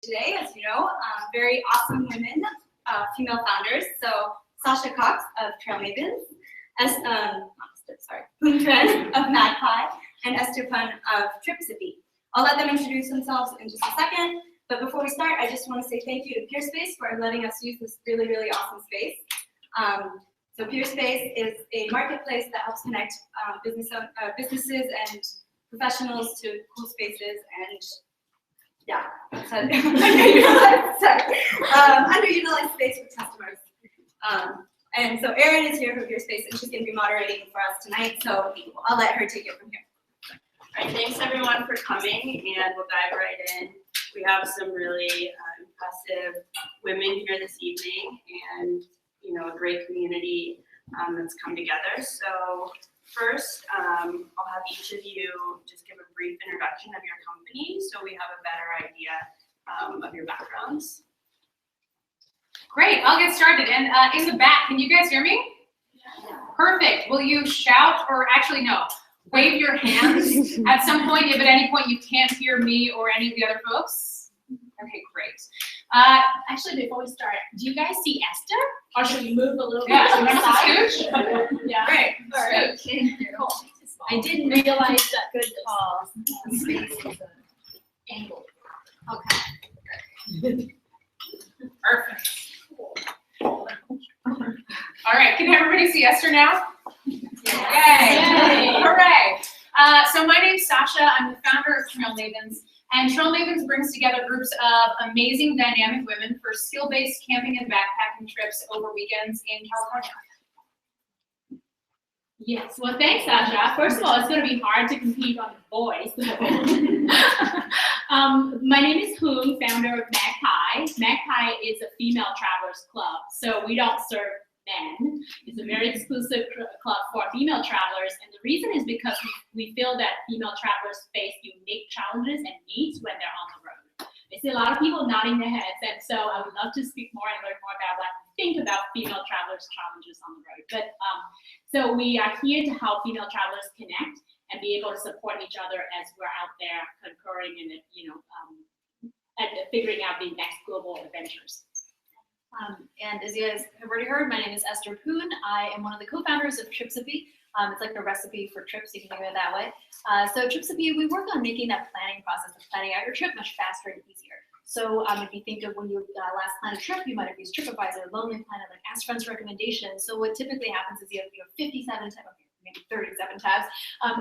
Today, as you know, very awesome women, female founders. So Sasha Cox of Trail Mavens, Tran of Magpie, and Esther Pun of Tripsipy. I'll let them introduce themselves in just a second. But before we start, I just want to say thank you to Peerspace for letting us use this really, really awesome space. So Peerspace is a marketplace that helps connect businesses and professionals to cool spaces and underutilized space for customers. And so Erin is here from Peerspace, and she's going to be moderating for us tonight. So I'll let her take it from here. All right, thanks everyone for coming, and we'll dive right in. We have some really impressive women here this evening, and a great community that's come together. So first, I'll have each of you just give a brief introduction of your company so we have a better idea of your backgrounds. Great, I'll get started. And in the back, can you guys hear me? Yeah. Perfect. Will you shout, or actually no, wave your hands at some point if at any point you can't hear me or any of the other folks? Okay, great. Actually, before we start, do you guys see Esther? Or should we move a little bit to the the side? Yeah. Great. All right. Cool. I didn't realize that. Good call. Space is angle. Okay. Perfect. Cool. All right, can everybody see Esther now? Yay! Hooray! So my name's Sasha. I'm the founder of Trail Mavens. And Trail Mavens brings together groups of amazing dynamic women for skill-based camping and backpacking trips over weekends in California. Yes, well thanks Sasha. First of all, it's going to be hard to compete on the boys. My name is Huong, founder of Magpie. Magpie is a female travelers club, so we don't serve men. It's a very exclusive club for female travelers, and the reason is because we feel that female travelers face unique challenges and needs when they're on the road. I see a lot of people nodding their heads, and so I would love to speak more and learn more about what we think about female travelers' challenges on the road. But so we are here to help female travelers connect and be able to support each other as we're out there concurring and and figuring out the next global adventures. And as you guys have already heard, my name is Esther Pun. I am one of the co-founders of Tripsipy. It's like a recipe for trips, you can think of it that way. So Tripsipy, we work on making that planning process of planning out your trip much faster and easier. So if you think of when you last planned a trip, you might have used TripAdvisor, Lonely Planet, like Ask Friends recommendations. So what typically happens is you have 57 tabs, maybe 37 tabs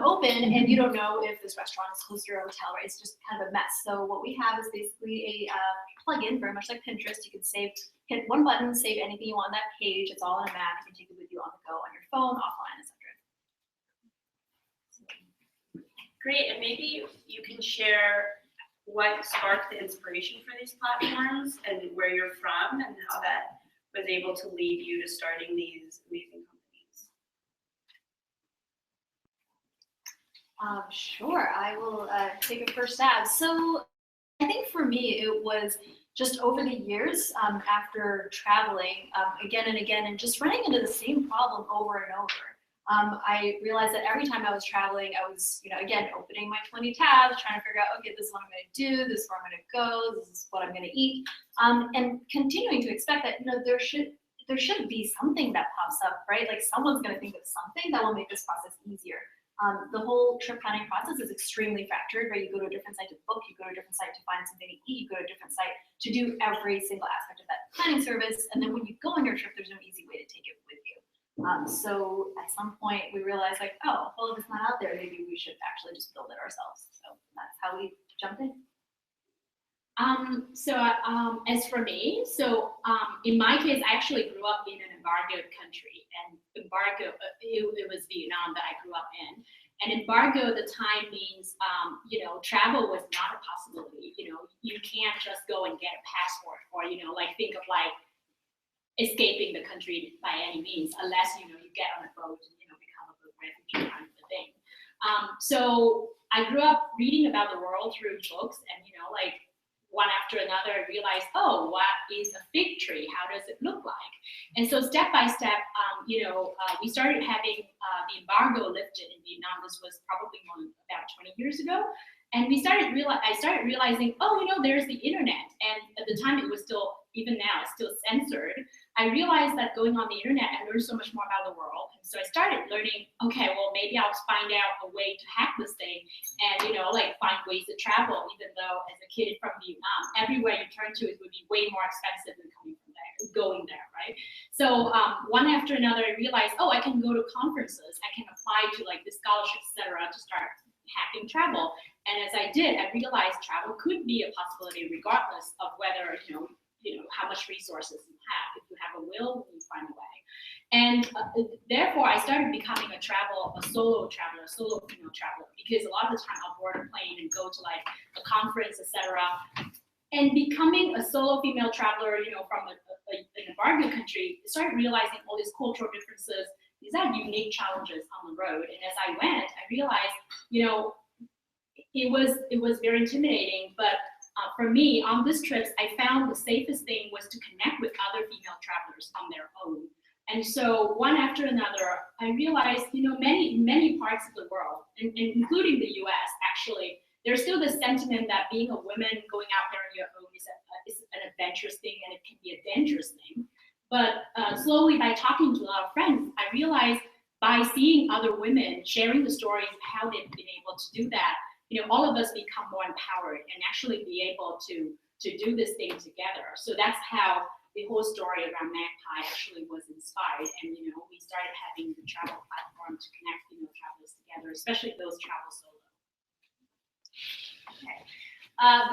open, and you don't know if this restaurant is close to your hotel, right? It's just kind of a mess. So what we have is basically a plugin, very much like Pinterest. You can hit one button, save anything you want on that page. It's all in a map. You can take it with you on the go, on your phone, offline, etc. Great, and maybe you can share what sparked the inspiration for these platforms and where you're from and how that was able to lead you to starting these amazing companies. Sure, I will take a first stab. So I think for me, it was just over the years after traveling again and again and just running into the same problem over and over. I realized that every time I was traveling, I was, again, opening my 20 tabs, trying to figure out, okay, this is what I'm going to do, this is where I'm going to go, this is what I'm going to eat, and continuing to expect that, there should be something that pops up, right? Like someone's going to think of something that will make this process easier. The whole trip planning process is extremely fractured, right? You go to a different site to book, you go to a different site to find something to eat, you go to a different site to do every single aspect of that planning service, and then when you go on your trip, there's no easy way to take it with you. So at some point we realized like, oh, well, if it's not out there, maybe we should actually just build it ourselves. So that's how we jumped in. As for me, in my case, I actually grew up in an embargoed country, and it was Vietnam that I grew up in. And embargo at the time means, travel was not a possibility. You can't just go and get a passport or, think of escaping the country by any means, unless, you get on a boat and, become a refugee kind of thing. So I grew up reading about the world through books and, one after another, I realized, oh, what is a fig tree? How does it look like? And so step by step, we started having the embargo lifted in Vietnam. This was probably about 20 years ago. And I started realizing, oh, there's the internet. And the time it was still, even now, it's still censored. I realized that going on the internet, I learned so much more about the world. And so I started learning, okay, well, maybe I'll find out a way to hack this thing and, like find ways to travel, even though as a kid from Vietnam, everywhere you turn to, it would be way more expensive than going there, right? So one after another, I realized, I can go to conferences, I can apply to like the scholarships, et cetera, to start hacking travel. And as I did, I realized travel could be a possibility regardless of whether, how much resources you have. If you have a will, you find a way. And therefore, I started becoming a solo traveler, solo female traveler, because a lot of the time I'll board a plane and go to like a conference, etc. And becoming a solo female traveler, from an embargo country, I started realizing all these cultural differences. These are unique challenges on the road. And as I went, I realized, it was very intimidating, but for me, on this trip, I found the safest thing was to connect with other female travelers on their own. And so one after another, I realized, many parts of the world, and including the US, actually, there's still this sentiment that being a woman going out there on your own is an adventurous thing, and it can be a dangerous thing. But slowly, by talking to a lot of friends, I realized by seeing other women sharing the stories of how they've been able to do that, all of us become more empowered and actually be able to do this thing together. So that's how the whole story around Magpie actually was inspired. And, we started having the travel platform to connect female travelers together, especially those travel solo. Okay.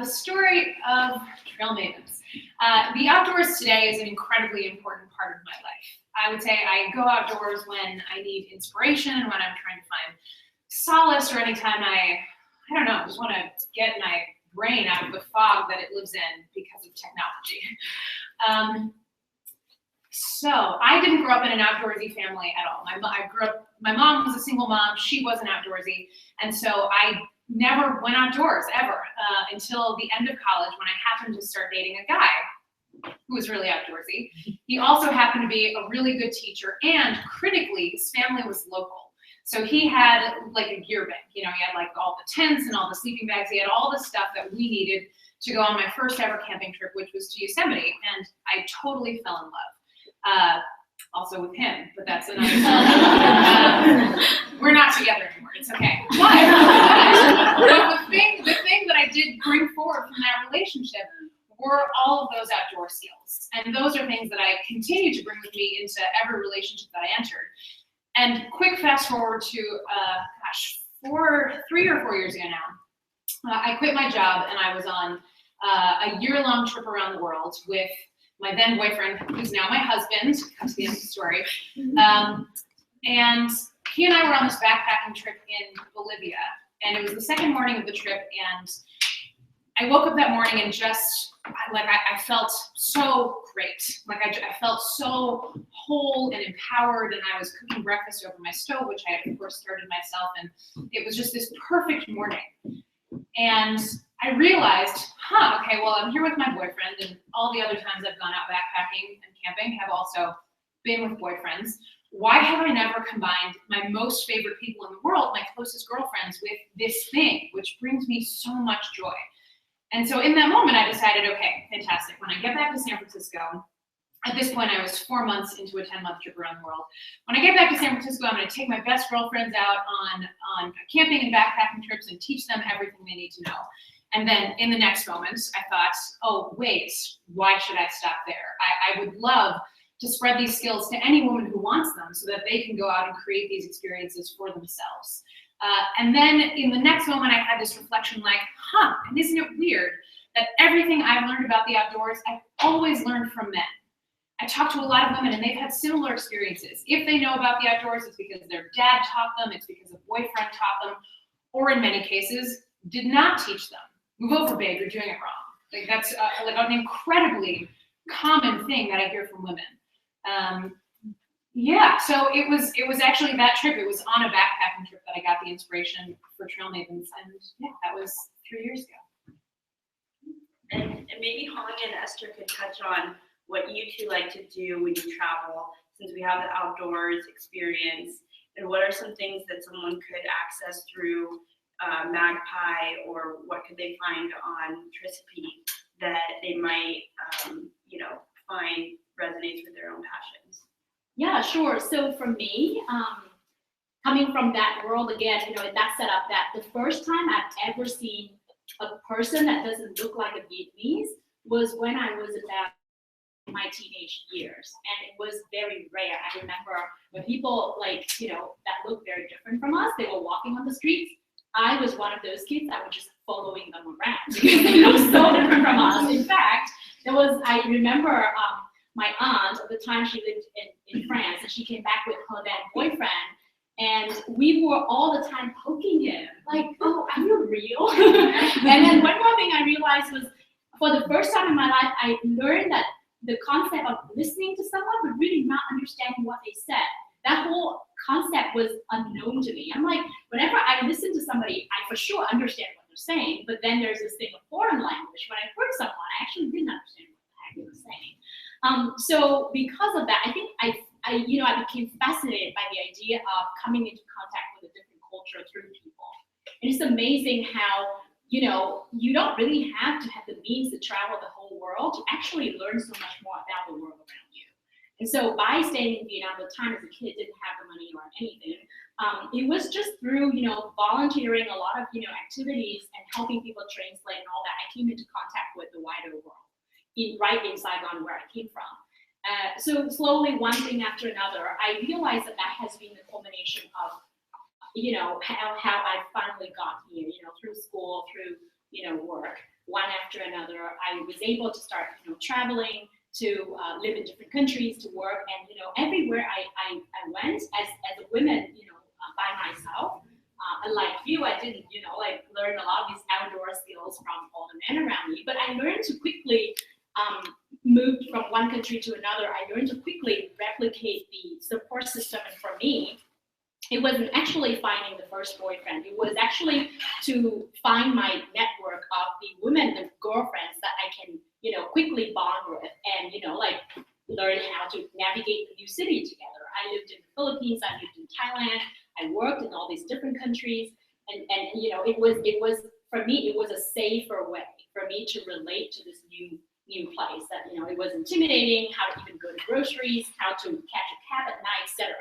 The story of Trail Mavens. The outdoors today is an incredibly important part of my life. I would say I go outdoors when I need inspiration and when I'm trying to find solace, or anytime I don't know, just want to get my brain out of the fog that it lives in because of technology. So I didn't grow up in an outdoorsy family at all. My mom was a single mom, she wasn't outdoorsy, and so I never went outdoors ever until the end of college, when I happened to start dating a guy who was really outdoorsy. He also happened to be a really good teacher, and critically, his family was local. So he had like a gear bank, he had like all the tents and all the sleeping bags, he had all the stuff that we needed to go on my first ever camping trip, which was to Yosemite, and I totally fell in love. Also with him, but that's another story. We're not together anymore, it's okay. But the thing that I did bring forward from that relationship were all of those outdoor skills. And those are things that I continue to bring with me into every relationship that I entered. And quick fast forward to, 3 or 4 years ago now, I quit my job and I was on a year-long trip around the world with my then boyfriend, who's now my husband. That's the end of the story. And he and I were on this backpacking trip in Bolivia, and it was the second morning of the trip, and I woke up that morning and just, I felt so great. I felt so whole and empowered, and I was cooking breakfast over my stove, which I had, of course, started myself, and it was just this perfect morning. And I realized, okay, well, I'm here with my boyfriend, and all the other times I've gone out backpacking and camping have also been with boyfriends. Why have I never combined my most favorite people in the world, my closest girlfriends, with this thing, which brings me so much joy? And so in that moment, I decided, okay, fantastic. When I get back to San Francisco, at this point, I was 4 months into a 10-month trip around the world. When I get back to San Francisco, I'm going to take my best girlfriends out on camping and backpacking trips and teach them everything they need to know. And then in the next moment, I thought, oh, wait, why should I stop there? I would love to spread these skills to any woman who wants them so that they can go out and create these experiences for themselves. And then in the next moment, I had this reflection like, and isn't it weird that everything I've learned about the outdoors, I've always learned from men. I talked to a lot of women and they've had similar experiences. If they know about the outdoors, it's because their dad taught them, it's because a boyfriend taught them, or in many cases, did not teach them. Move over, babe, you're doing it wrong. That's an incredibly common thing that I hear from women. So it was actually that trip. It was on a backpacking trip that I got the inspiration for Trail Mavens, and that was 3 years ago. And maybe Huong and Esther could touch on what you two like to do when you travel, since we have the outdoors experience, and what are some things that someone could access through Magpie, or what could they find on Trissipe that they might find resonates with their own passions? Yeah, sure. So for me, coming from that world again, in that setup, that the first time I've ever seen a person that doesn't look like a Vietnamese was when I was about my teenage years, and it was very rare. I remember when people that looked very different from us, they were walking on the streets. I was one of those kids that were just following them around because they looked so different from us. In fact, I remember my aunt at the time, she lived in France, and she came back with her then boyfriend, and we were all the time poking him, like, oh, are you real? And then one more thing I realized was, for the first time in my life, I learned that the concept of listening to someone but really not understanding what they said. That whole concept was unknown to me. I'm like, whenever I listen to somebody, I for sure understand what they're saying, but then there's this thing of foreign language. When I heard someone, I actually didn't understand what the heck they were saying. So because of that, I think I became fascinated by the idea of coming into contact with a different culture through people. And it's amazing how, you don't really have to have the means to travel the whole world to actually learn so much more about the world around you. And so by staying in Vietnam at the time as a kid, didn't have the money or anything. It was just through, volunteering a lot of, activities and helping people translate and all that, I came into contact with the wider world, right in Saigon where I came from. So slowly, one thing after another, I realized that has been the culmination of, how I finally got here, through school, through, work, one after another. I was able to start, traveling, to live in different countries, to work, and, everywhere I went as a woman, by myself. Unlike you, I didn't, learn a lot of these outdoor skills from all the men around me, but I learned to quickly move from one country to another. I learned to quickly replicate the support system, and for me, it wasn't actually finding the first boyfriend. It was actually to find my network of the women, the girlfriends that I can, quickly bond with and, learn how to navigate the new city together. I lived in the Philippines, I lived in Thailand, I worked in all these different countries, and it was for me, it was a safer way for me to relate to this new place that, it was intimidating, how to even go to groceries, how to catch a cab at night, etc.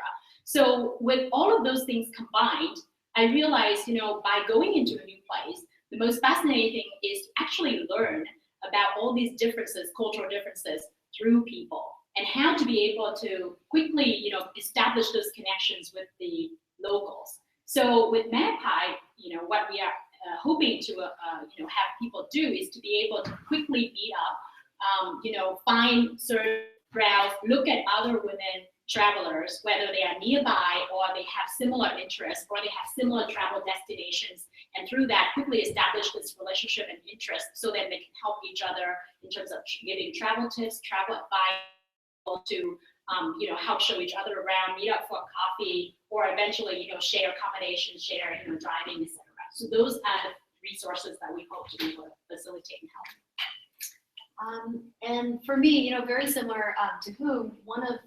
So with all of those things combined, I realized, by going into a new place, the most fascinating thing is to actually learn about all these differences, cultural differences, through people, and how to be able to quickly, establish those connections with the locals. So with Magpie, what we are hoping to, have people do is to be able to quickly meet up, find certain routes, look at other women travelers, whether they are nearby or they have similar interests or they have similar travel destinations, and through that quickly establish this relationship and interest so that they can help each other in terms of giving travel tips, travel advice, to help show each other around, meet up for coffee, or eventually share accommodations, share driving, etc. So those are the resources that we hope to be able to facilitate and help. And for me, very similar to Huong, one of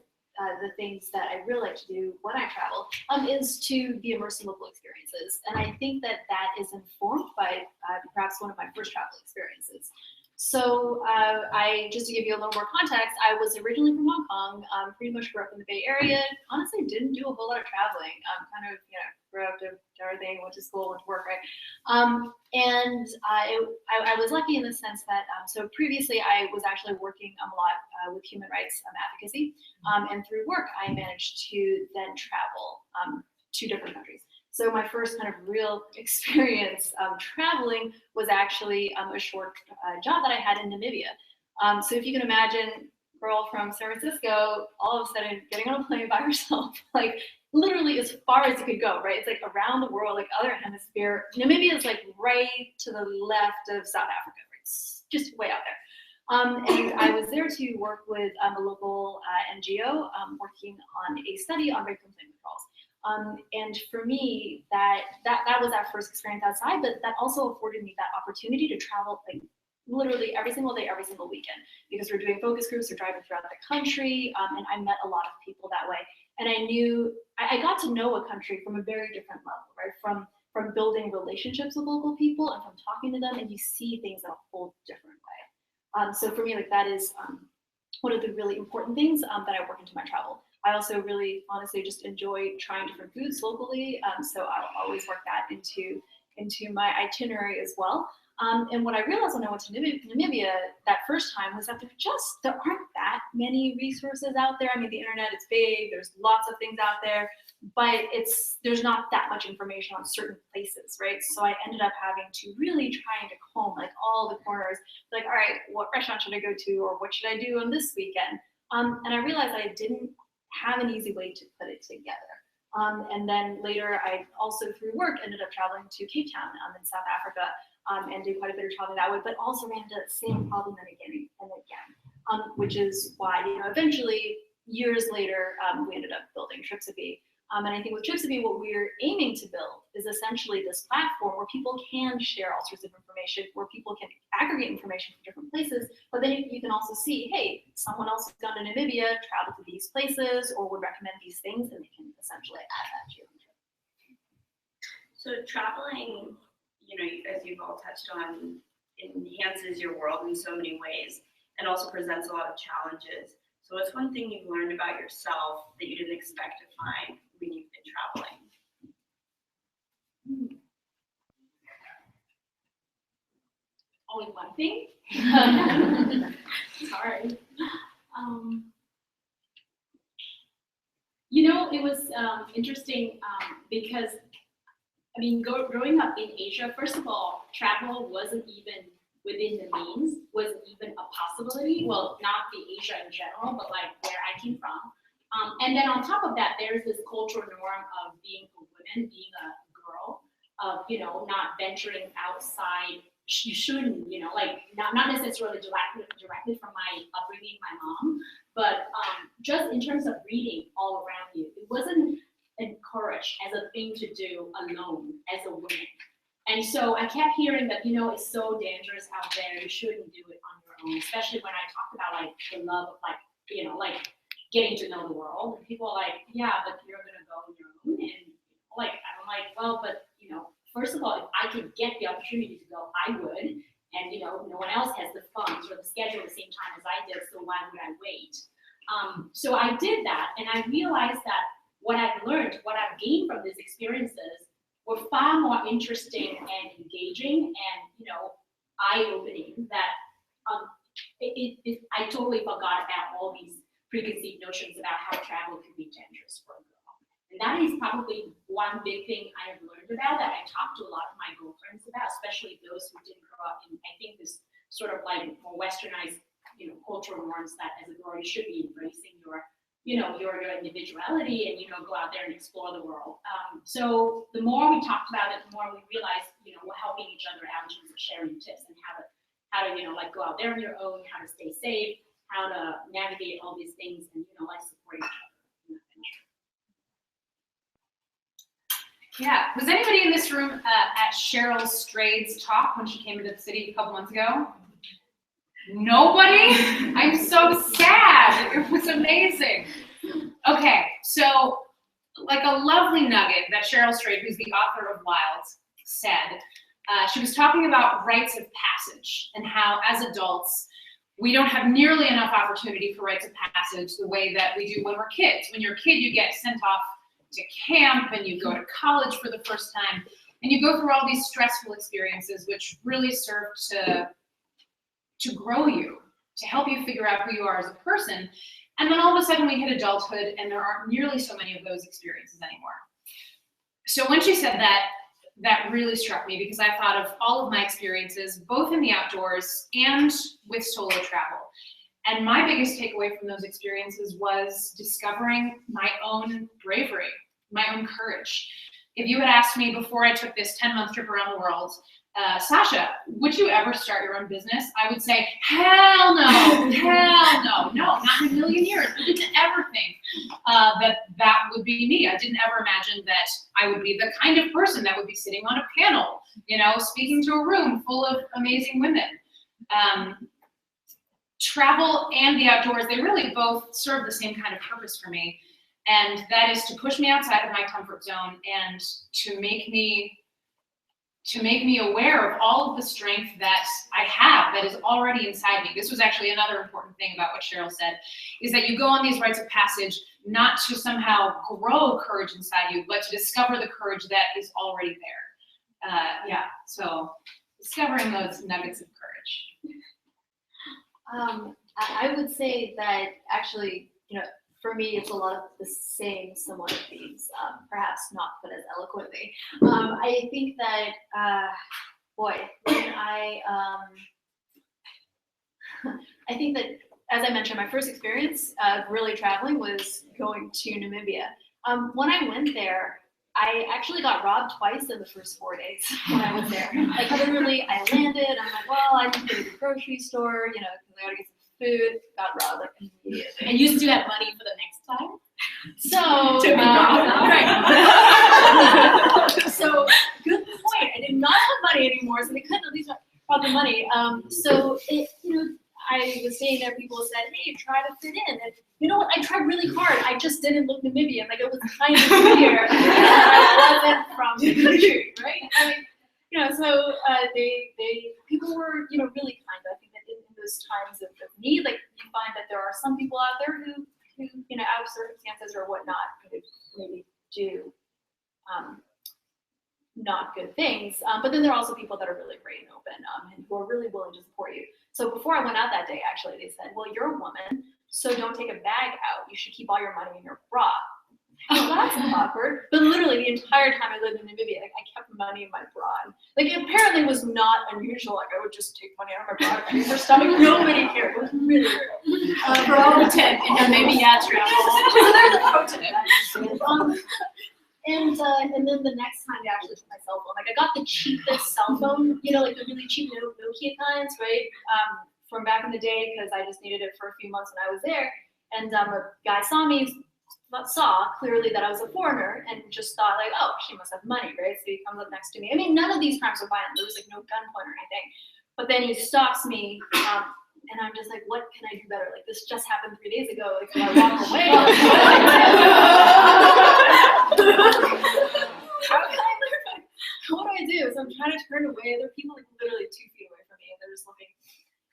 the things that I really like to do when I travel is to be immersed in local experiences. And I think that is informed by perhaps one of my first travel experiences. So just to give you a little more context, I was originally from Hong Kong, pretty much grew up in the Bay Area, honestly didn't do a whole lot of traveling, kind of, grew up, did everything, went to school, went to work, right? And I was lucky in the sense that, so previously I was actually working a lot with human rights advocacy, and through work I managed to then travel to different countries. So my first kind of real experience traveling was actually a short job that I had in Namibia. So if you can imagine, girl from San Francisco, all of a sudden getting on a plane by herself, like literally as far as you could go, right? It's like around the world, like other hemisphere. Namibia is like right to the left of South Africa, right? It's just way out there. And I was there to work with a local NGO working on a study on rape complaint withdrawals. And for me, that was our first experience outside, but that also afforded me that opportunity to travel like literally every single day, every single weekend, because we're doing focus groups, we're driving throughout the country, and I met a lot of people that way. And I got to know a country from a very different level, right? From building relationships with local people and from talking to them, and you see things in a whole different way. So for me, like that is one of the really important things that I work into my travel. I also really honestly just enjoy trying different foods locally, so I'll always work that into my itinerary as well. And what I realized when I went to Namibia that first time was that there aren't that many resources out there. I mean, the internet is big, there's lots of things out there, but there's not that much information on certain places, right? So I ended up having to really trying to comb like all the corners, like, all right, what restaurant should I go to, or what should I do on this weekend? And I realized I didn't have an easy way to put it together. And then later, I also through work ended up traveling to Cape Town in South Africa, and did quite a bit of traveling that way, but also ran into that same problem again and again, which is why, eventually, years later, we ended up building Tripsipy. And I think with Tripsipy, what we're aiming to build is essentially this platform where people can share all sorts of information, where people can aggregate information from different places, but then you can also see, hey, someone else has gone to Namibia, traveled to these places, or would recommend these things, and they can essentially add that to your own trip. So traveling, as you've all touched on, enhances your world in so many ways and also presents a lot of challenges. So what's one thing you've learned about yourself that you didn't expect to find when you've been traveling? Only one thing? It's hard. It was interesting because, growing up in Asia, first of all, travel wasn't even within the means, wasn't even a possibility. Well, not the Asia in general, but like where I came from. And then on top of that, there's this cultural norm of being a woman, being a girl, of, not venturing outside. You shouldn't, not necessarily directly from my upbringing, my mom, but just in terms of reading all around you, it wasn't encouraged as a thing to do alone as a woman. And so I kept hearing that, it's so dangerous out there, you shouldn't do it on your own, especially when I talked about like the love of getting to know the world. And people are like, yeah, but you're gonna go on your own. And I'm like, well, but first of all, if I could get the opportunity to go, I would. And no one else has the funds or the schedule at the same time as I did, so why would I wait? So I did that, and I realized that what I've learned, what I've gained from these experiences were far more interesting and engaging and, eye-opening that I totally forgot about all these preconceived notions about how travel can be dangerous for a girl. And that is probably one big thing I have learned about that I talk to a lot of my girlfriends about, especially those who didn't grow up in, I think, this sort of like more westernized, cultural norms that as a girl you should be embracing your individuality and, go out there and explore the world. So the more we talked about it, the more we realized, we're helping each other out in terms of sharing tips and how to go out there on your own, how to stay safe, how to navigate all these things and, support each other in that venture. Yeah, was anybody in this room at Cheryl Strade's talk when she came into the city a couple months ago? Nobody? I'm so sad. It was amazing. Okay, so like a lovely nugget that Cheryl Strade, who's the author of Wild, said, she was talking about rites of passage and how as adults, we don't have nearly enough opportunity for rites of passage the way that we do when we're kids. When you're a kid, you get sent off to camp and you go to college for the first time and you go through all these stressful experiences which really serve to grow you, to help you figure out who you are as a person. And then all of a sudden we hit adulthood and there aren't nearly so many of those experiences anymore. So when she said that, that really struck me because I thought of all of my experiences, both in the outdoors and with solo travel. And my biggest takeaway from those experiences was discovering my own bravery, my own courage. If you had asked me before I took this 10-month trip around the world, Sasha, would you ever start your own business? I would say, hell no, not in a million years. I didn't ever think that would be me. I didn't ever imagine that I would be the kind of person that would be sitting on a panel, speaking to a room full of amazing women. Travel and the outdoors, they really both serve the same kind of purpose for me. And that is to push me outside of my comfort zone and to make me to make me aware of all of the strength that I have that is already inside me. This was actually another important thing about what Cheryl said, is that you go on these rites of passage not to somehow grow courage inside you, but to discover the courage that is already there. So discovering those nuggets of courage. I would say that actually, for me, it's a lot of the same similar themes, perhaps not put as eloquently. I think that, when I think that, as I mentioned, my first experience of really traveling was going to Namibia. When I went there, I actually got robbed twice in the first 4 days when I was there. Like literally, I landed, I'm like, well, I need to go to the grocery store, because I gotta get some food, got robbed like immediately. And you still have money for the next time? So, so good point. I did not have money anymore, so they couldn't at least rob the money. So I was saying there, people said, hey, try to fit in. And you know what? I tried really hard. I just didn't look Namibian. Like, it was kind of clear that I wasn't from the country, right? So people were, really kind. I think that in those times of need, like, you find that there are some people out there who out of circumstances or whatnot, could maybe do not good things. But then there are also people that are really great and open and who are really willing to support you. So before I went out that day, actually, they said, well, you're a woman, so don't take a bag out. You should keep all your money in your bra. Well, that's awkward. But literally the entire time I lived in Namibia, like, I kept money in my bra. And, like, it apparently was not unusual. Like, I would just take money out of my bra and for stomach. Nobody cared. It was really weird. Pro tip in Namibia travel. Pro tip. And then the next time they actually took my cell phone. Like, I got the cheapest cell phone, like the really cheap Nokia kinds, right? From back in the day, because I just needed it for a few months when I was there. And a guy saw clearly that I was a foreigner and just thought, like, oh, she must have money, right? So he comes up next to me. I mean, none of these crimes were violent. There was like no gunpoint or anything. But then he stops me, and I'm just like, what can I do better? Like, this just happened 3 days ago. Like, can I walk away? How can I learn? What do I do? So I'm trying to turn away. There are people like literally 2 feet away from me, and they're just looking.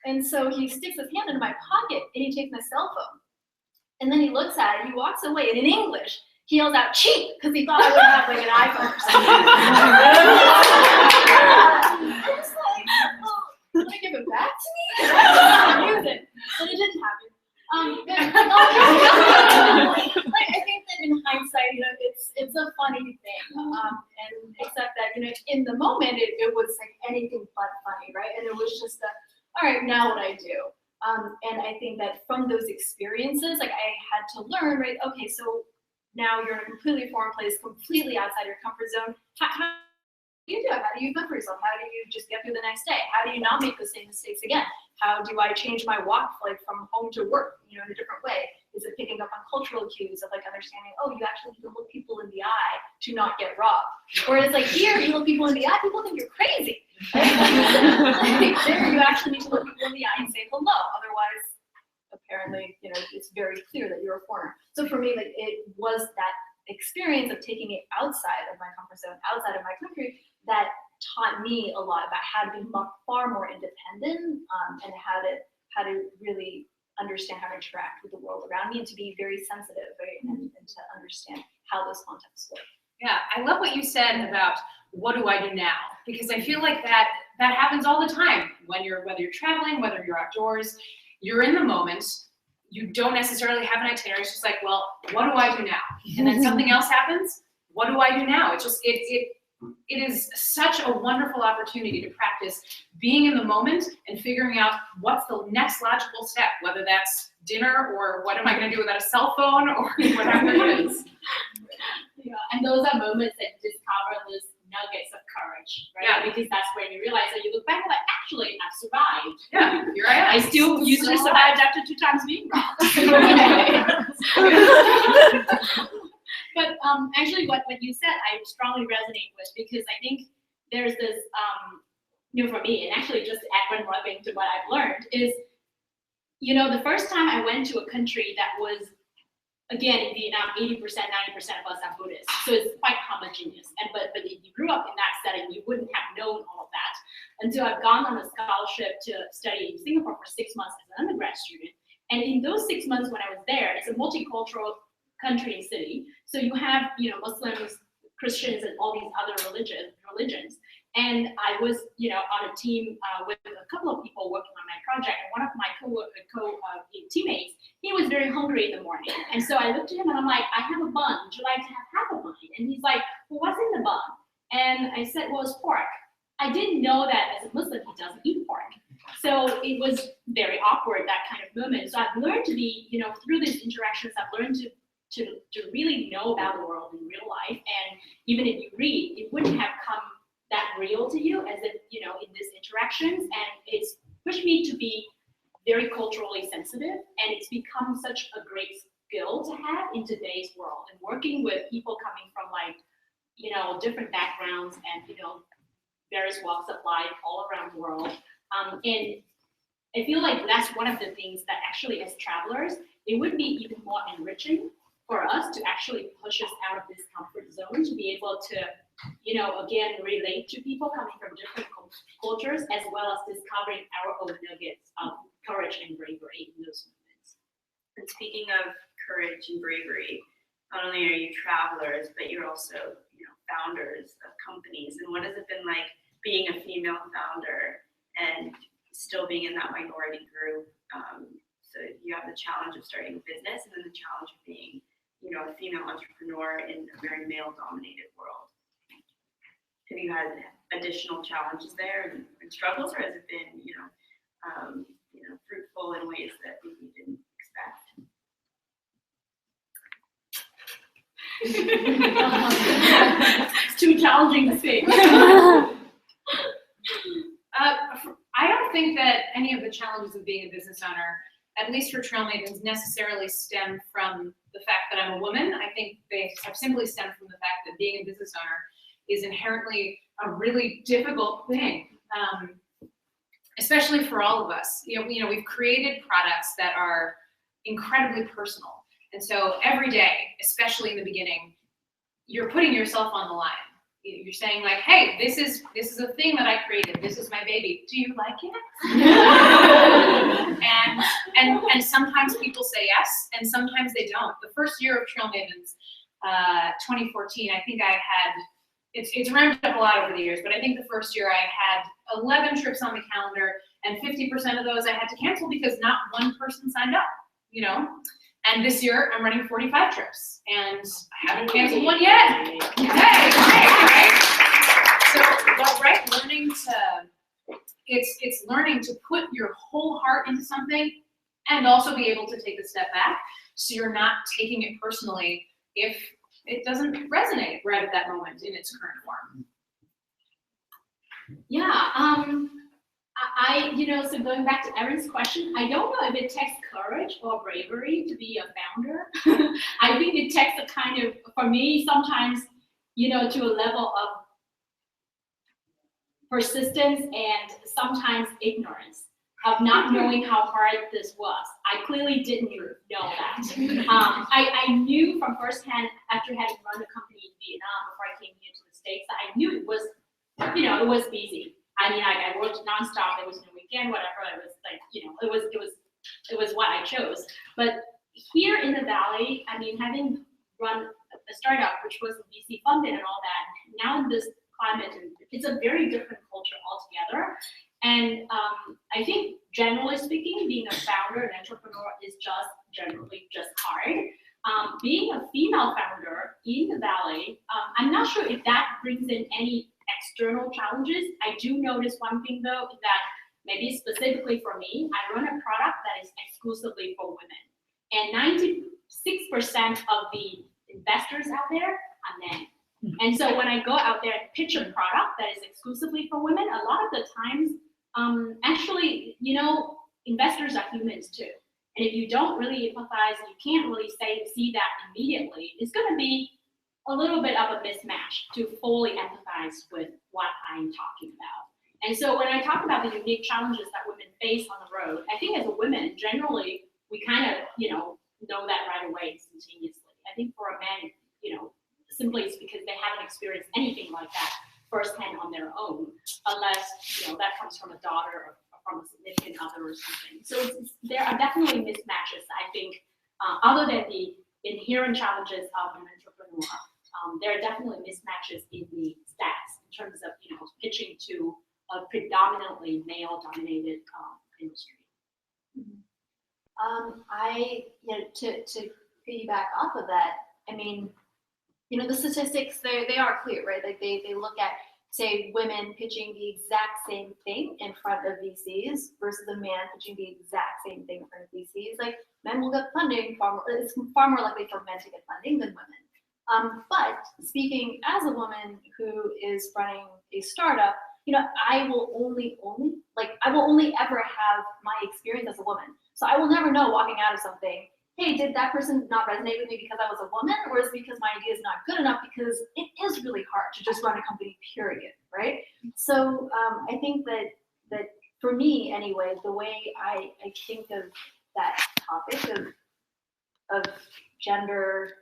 And so he sticks his hand into my pocket, and he takes my cell phone. And then he looks at it, he walks away, and in English, he yells out, cheat, because he thought I would have like an iPhone or something. I was like, well, want to give it back to me? Use it. But it didn't happen. Like, I think that in hindsight, it's a funny thing. And except that, in the moment, it was like anything but funny, right? And it was just all right, now what I do. And I think that from those experiences, like, I had to learn, right? Okay, so now you're in a completely foreign place, completely outside your comfort zone. How do you do it? How do you comfort yourself? How do you just get through the next day? How do you not make the same mistakes again? How do I change my walk, like, from home to work, in a different way? Is it picking up on cultural cues of, like, understanding, oh, you actually need to look people in the eye to not get robbed? Or it's like, here, you look people in the eye, people think you're crazy. Like, there, you actually need to look people in the eye and say hello. Otherwise, apparently, it's very clear that you're a foreigner. So for me, like, it was that experience of taking it outside of my comfort zone, outside of my country, that taught me a lot about how to be far more independent, and how to really understand how to interact with the world around me, and to be very sensitive, right? And to understand how those contexts work. Yeah, I love what you said about what do I do now? Because I feel like that happens all the time whether you're traveling, whether you're outdoors, you're in the moment. You don't necessarily have an itinerary. It's just like, well, what do I do now? And then something else happens. What do I do now? It's just it is such a wonderful opportunity to practice being in the moment and figuring out what's the next logical step, whether that's dinner or what am I going to do without a cell phone or whatever it is. Yeah, and those are moments that discover those nuggets of courage, right? Yeah. Because that's when you realize that you look back and like, actually, I've survived. Yeah, here I am. I still usually survived after 2 times being robbed. But actually, what you said, I strongly resonate with, because I think there's this, for me, and actually just to add one more thing to what I've learned is, the first time I went to a country that was again, in Vietnam, 80%, 90% of us are Buddhists, so it's quite homogeneous. But if you grew up in that setting, you wouldn't have known all of that until I've gone on a scholarship to study in Singapore for 6 months as an undergrad student. And in those 6 months when I was there, it's a multicultural country and city. So you have, Muslims, Christians, and all these other religions. And I was, on a team with a couple of people working on my project. And one of my teammates, he was very hungry in the morning. And so I looked at him and I'm like, I have a bun. Would you like to have half a bun? And he's like, well, what's in the bun? And I said, well, it's pork. I didn't know that as a Muslim, he doesn't eat pork. So it was very awkward, that kind of moment. So I've learned to be, through these interactions, I've learned to really know about the world in real life. And even if you read, it wouldn't have come that real to you as if, in these interactions. And it's pushed me to be very culturally sensitive. And it's become such a great skill to have in today's world. And working with people coming from different backgrounds and, various walks of life all around the world. And I feel like that's one of the things that actually as travelers, it would be even more enriching for us to actually push us out of this comfort zone to be able to, again, relate to people coming from different cultures, as well as discovering our own nuggets of courage and bravery in those moments. And speaking of courage and bravery, not only are you travelers, but you're also, founders of companies. And what has it been like being a female founder and still being in that minority group? So you have the challenge of starting a business and then the challenge of being, a female entrepreneur in a very male-dominated world. Have you had additional challenges there and struggles, or has it been, fruitful in ways that maybe you didn't expect? It's too challenging to say. I don't think that any of the challenges of being a business owner, at least for Trail Mavens, necessarily stem from the fact that I'm a woman. I think they have simply stemmed from the fact that being a business owner is inherently a really difficult thing, especially for all of us. We've created products that are incredibly personal. And so every day, especially in the beginning, you're putting yourself on the line. You're saying like, hey, this is a thing that I created. This is my baby. Do you like it? and sometimes people say yes, and sometimes they don't. The first year of Trail Mavens, 2014, I think I had, it's ramped up a lot over the years, but I think the first year I had 11 trips on the calendar, and 50% of those I had to cancel because not one person signed up, And this year I'm running 45 trips, and I haven't canceled one yet. Hey, right? So, learning to, it's learning to put your whole heart into something, and also be able to take a step back, so you're not taking it personally if it doesn't resonate right at that moment in its current form. Yeah, so going back to Erin's question, I don't know if it takes courage or bravery to be a founder. I think it takes a kind of, for me, sometimes, to a level of persistence and sometimes ignorance of not knowing how hard this was. I clearly didn't know that. I knew from firsthand, after having run a company in Vietnam before I came here to the States, that I knew it was, it was busy. I worked nonstop. There was no weekend, whatever. It was like, it was what I chose. But here in the Valley, having run a startup, which was VC funded and all that, now in this climate, it's a very different culture altogether. And I think, generally speaking, being a founder and entrepreneur is generally just hard. Being a female founder in the Valley, I'm not sure if that brings in any external challenges. I do notice one thing though, that maybe specifically for me, I run a product that is exclusively for women. And 96% of the investors out there are men. And so when I go out there and pitch a product that is exclusively for women, a lot of the times, actually, investors are humans too. And if you don't really empathize, you can't really see that immediately, it's gonna be a little bit of a mismatch to fully empathize with what I'm talking about. And so when I talk about the unique challenges that women face on the road, I think as a woman, generally, we kind of, know that right away, instantaneously. simply it's because they haven't experienced anything like that firsthand on their own, unless that comes from a daughter or from a significant other or something. So there are definitely mismatches. I think, other than the inherent challenges of an entrepreneur, there are definitely mismatches in the stats in terms of pitching to a predominantly male-dominated industry. To piggyback off of that, I mean, the statistics they are clear, right? Like they look at, say, women pitching the exact same thing in front of VCs versus a man pitching the exact same thing in front of VCs. Like men will get funding it's far more likely for men to get funding than women. But speaking as a woman who is running a startup, I will only ever have my experience as a woman. So I will never know walking out of something, hey, did that person not resonate with me because I was a woman, or is it because my idea is not good enough? Because it is really hard to just run a company, period, right? So I think that for me, anyway, the way I think of that topic of gender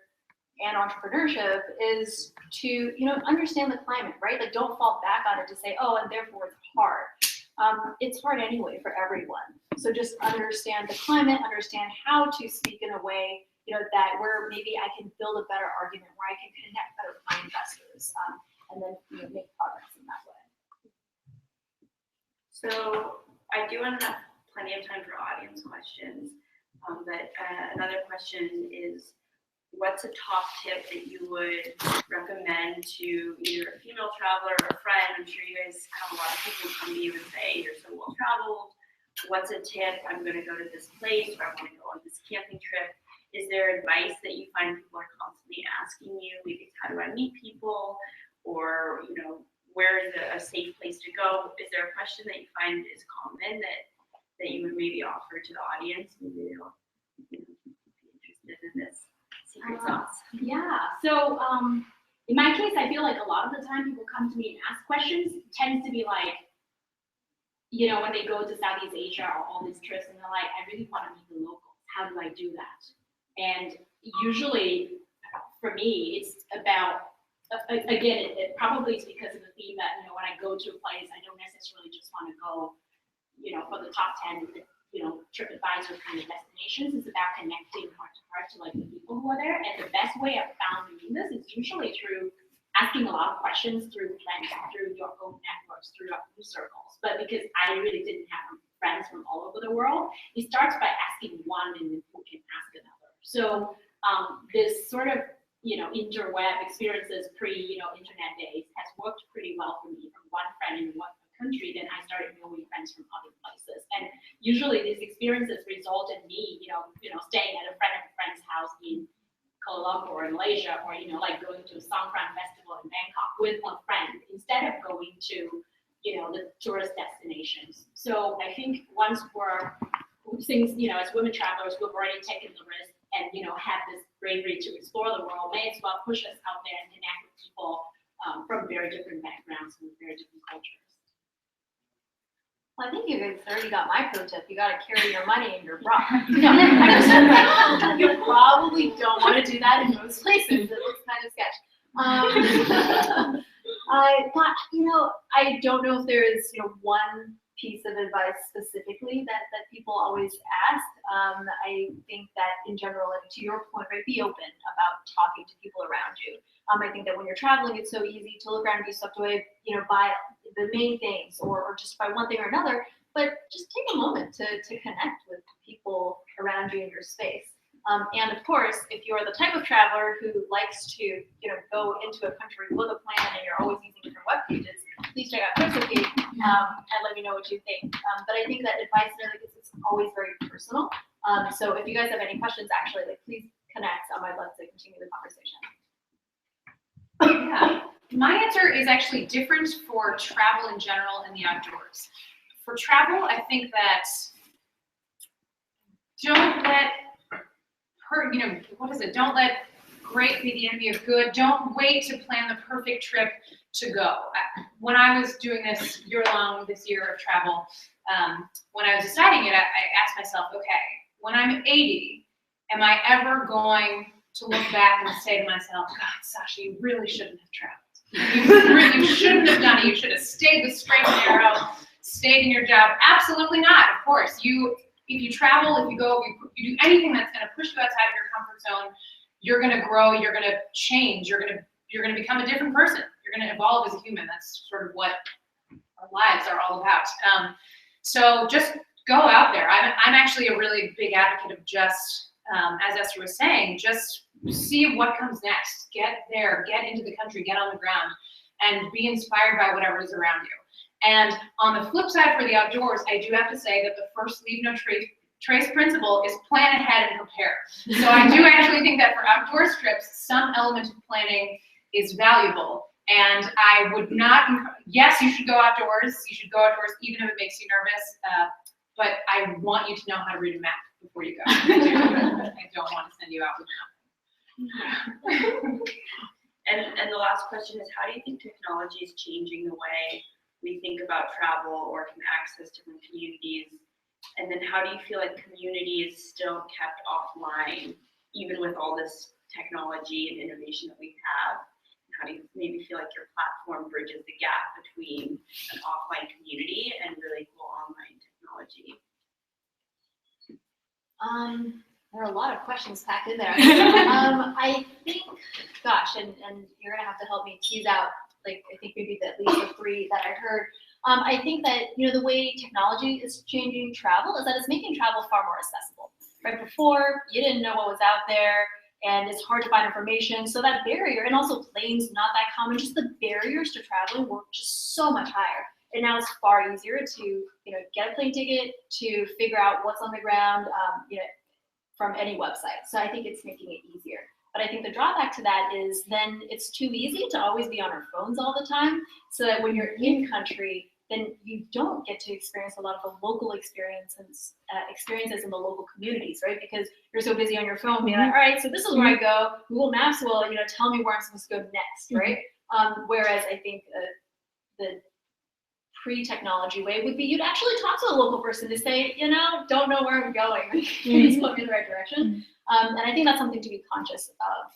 and entrepreneurship is to understand the climate, right? Like don't fall back on it to say, oh, and therefore it's hard. It's hard anyway for everyone. So just understand the climate, understand how to speak in a way that where maybe I can build a better argument, where I can connect better with my investors, and then make progress in that way. So I do want to have plenty of time for audience questions, but another question is, what's a top tip that you would recommend to either a female traveler or a friend? I'm sure you guys have a lot of people come to you and say, you're so well traveled. What's a tip? I'm going to go to this place, or I want to go on this camping trip. Is there advice that you find people are constantly asking you? Maybe how do I meet people? Or, where is a safe place to go? Is there a question that you find is common that you would maybe offer to the audience? Maybe they'll be interested in this. Secret sauce. Yeah. So in my case, I feel like a lot of the time people come to me and ask questions. It tends to be like, when they go to Southeast Asia or all these trips, and they're like, I really want to meet the locals. How do I do that? And usually, for me, it's about again, it probably is because of the theme that when I go to a place, I don't necessarily just want to go, for the top 10. TripAdvisor kind of destinations. Is about connecting heart to heart to like the people who are there. And the best way I've found doing this is usually through asking a lot of questions through friends, through your own networks, through your own circles. But because I really didn't have friends from all over the world, it starts by asking one and then you can ask another. So this sort of interweb experiences pre-internet days has worked pretty well for me. From one friend in one country, then I started knowing friends from other places. And usually these experiences result in me, staying at a friend of a friend's house in Kuala Lumpur in Malaysia, or, like going to a Songkran festival in Bangkok with a friend instead of going to, the tourist destinations. So I think once as women travelers, we've already taken the risk and, have this bravery to explore the world, may as well push us out there and connect with people from very different backgrounds and very different cultures. Well, I think you guys already got my pro tip. You got to carry your money in your bra. You probably don't want to do that in most places. It looks kind of sketchy. But I don't know if there is one piece of advice specifically that people always ask. I think that in general, and to your point, right, be open about talking to people around you. I think that when you're traveling, it's so easy to look around and be swept away, by the main things or just by one thing or another. But just take a moment to connect with people around you in your space. And of course, if you're the type of traveler who likes to, go into a country with a plan and you're always using different web pages, please check out Peerspace and let me know what you think. But I think that advice really is always very personal. So if you guys have any questions, actually, please connect. I'd love to continue the conversation. Yeah, my answer is actually different for travel in general and the outdoors. For travel, I think that don't let don't let great be the enemy of good. Don't wait to plan the perfect trip to go. When I was doing this year-long, this year of travel, when I was deciding it, I asked myself, okay, when I'm 80, am I ever going to look back and say to myself, God, Sasha, you really shouldn't have traveled. You shouldn't have done it. You should have stayed the straight and narrow, stayed in your job. Absolutely not. Of course, if you travel, if you do anything that's going to push you outside of your comfort zone, you're going to grow. You're going to change. You're going to become a different person. You're going to evolve as a human. That's sort of what our lives are all about. So just go out there. I'm actually a really big advocate of just, as Esther was saying, just see what comes next. Get there, get into the country, get on the ground, and be inspired by whatever is around you. And on the flip side for the outdoors, I do have to say that the first Leave No Trace principle is plan ahead and prepare. So I do actually think that for outdoors trips, some element of planning is valuable. And I would not, yes, you should go outdoors. You should go outdoors even if it makes you nervous. But I want you to know how to read a map before you go. I don't want to send you out with nothing. And the last question is, how do you think technology is changing the way we think about travel or can access different communities? And then how do you feel like community is still kept offline, even with all this technology and innovation that we have? And how do you maybe feel like your platform bridges the gap between an offline community and really cool online technology? There are a lot of questions packed in there. I think, gosh, and you're gonna have to help me tease out, like, I think maybe at least the three that I heard. I think that, the way technology is changing travel is that it's making travel far more accessible. Right before, you didn't know what was out there, and it's hard to find information. So that barrier, and also planes not that common, just the barriers to traveling were just so much higher. And now it's far easier to, get a plane ticket, to figure out what's on the ground, from any website. So I think it's making it easier. But I think the drawback to that is then it's too easy to always be on our phones all the time, so that when you're in country, then you don't get to experience a lot of the local experiences in the local communities, right? Because you're so busy on your phone being like, all right, so this is where I go. Google Maps will, tell me where I'm supposed to go next, right? Whereas I think the pre-technology way would be you'd actually talk to a local person to say, don't know where I'm going. Please put me in the right direction. And I think that's something to be conscious of,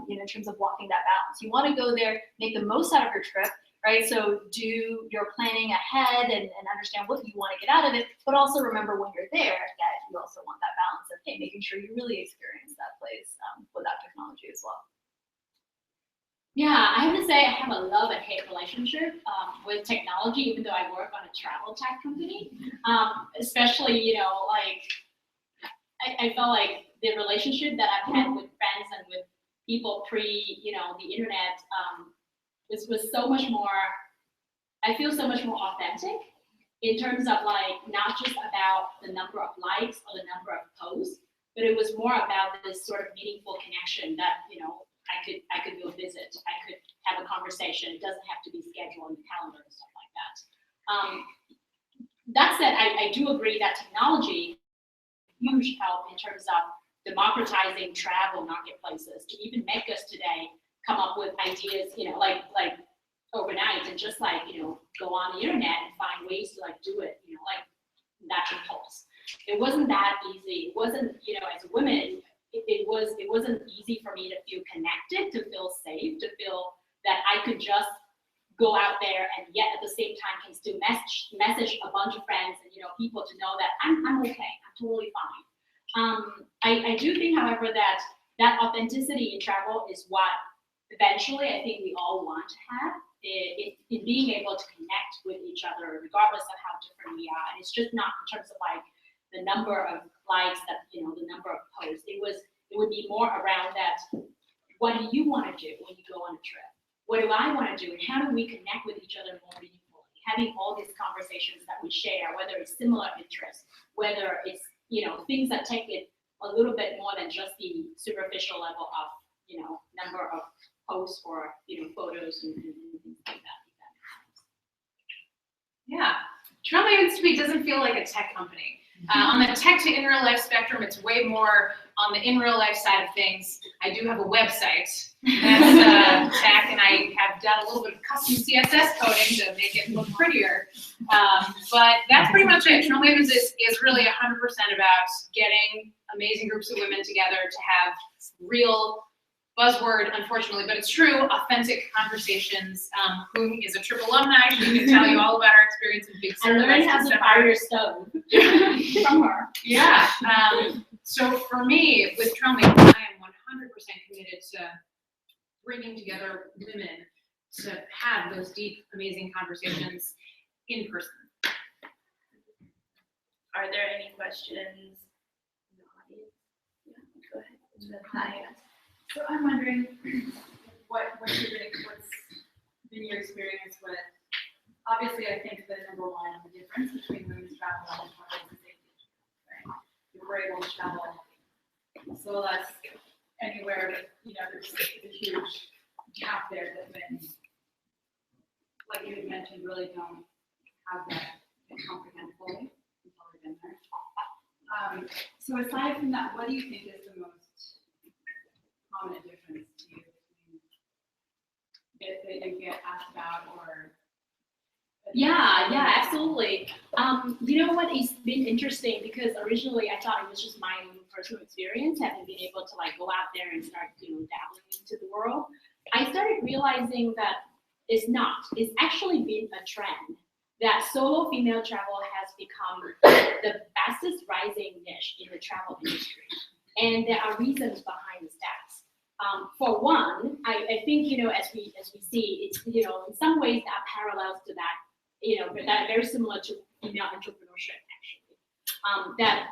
in terms of walking that balance. You want to go there, make the most out of your trip, right? So do your planning ahead and understand what you want to get out of it, but also remember when you're there that you also want that balance of, hey, making sure you really experience that place without technology as well. Yeah, I have to say I have a love and hate relationship with technology, even though I work on a travel tech company. Especially, I felt like the relationship that I've had with friends and with people pre, the internet was so much more, I feel so much more authentic in terms of not just about the number of likes or the number of posts, but it was more about this sort of meaningful connection that, I could go visit, I could have a conversation. It doesn't have to be scheduled in the calendar and stuff like that. That said, I do agree that technology huge help in terms of democratizing travel marketplaces to even make us today come up with ideas, like overnight and just go on the internet and find ways to do it, that impulse. It wasn't that easy. It wasn't, as a woman, it wasn't easy for me to feel connected, to feel safe, to feel that I could just go out there and yet at the same time can still message a bunch of friends and people to know that I'm okay, I'm totally fine. I do think, however, that authenticity in travel is what eventually I think we all want to have, in being able to connect with each other regardless of how different we are. And it's just not in terms of the number of likes, that the number of posts. It would be more around that. What do you want to do when you go on a trip? What do I want to do, and how do we connect with each other more meaningfully? Having all these conversations that we share, whether it's similar interests, whether it's things that take it a little bit more than just the superficial level of number of posts or photos and things like that. Yeah, Trail Mavens to me doesn't feel like a tech company. On the tech to in real life spectrum, it's way more on the in real life side of things. I do have a website that's tech, and I have done a little bit of custom CSS coding to make it look prettier. But that's pretty much it. Trail Mavens is really 100% about getting amazing groups of women together to have real buzzword, unfortunately, but it's true, authentic conversations. Huong is a Trip alumni. She can tell you all about our experience in Big Sur. I learned how to fire stove from her. Yeah. So for me, with Trail Mavens, I am 100% committed to bringing together women to have those deep, amazing conversations in person. Are there any questions in the audience? Yeah, go ahead. Hi. So I'm wondering what's been your experience with, obviously I think the number one difference between women's travel and travel is safety, right? If we're able to travel so less anywhere, but there's a huge gap there that men, like you had mentioned, really don't have that comprehend fully. We've already been there. So aside from that, what do you think is the most prominent difference to you between that you get asked about or? Yeah, absolutely. You know what? It's been interesting because originally I thought it was just my own personal experience, having been able to like go out there and start, dabbling into the world. I started realizing that it's not. It's actually been a trend that solo female travel has become the fastest rising niche in the travel industry. And there are reasons behind the stats. For one, I think, as we see, it's, in some ways there are parallels to that, but that are very similar to female entrepreneurship, actually. That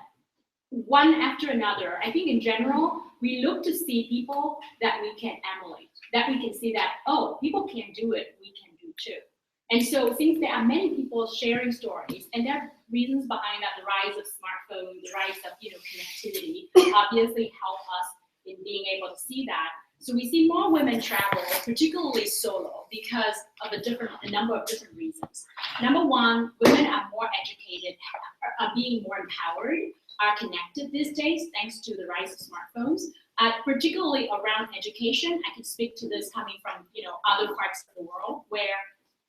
one after another, I think in general, we look to see people that we can emulate, that we can see that, oh, people can do it, we can do too. And so since there are many people sharing stories, and there are reasons behind that, the rise of smartphones, the rise of, connectivity, obviously help us in being able to see that. So we see more women travel, particularly solo, because of a number of different reasons. Number one, women are more educated, are being more empowered, are connected these days thanks to the rise of smartphones. Particularly around education, I can speak to this coming from other parts of the world where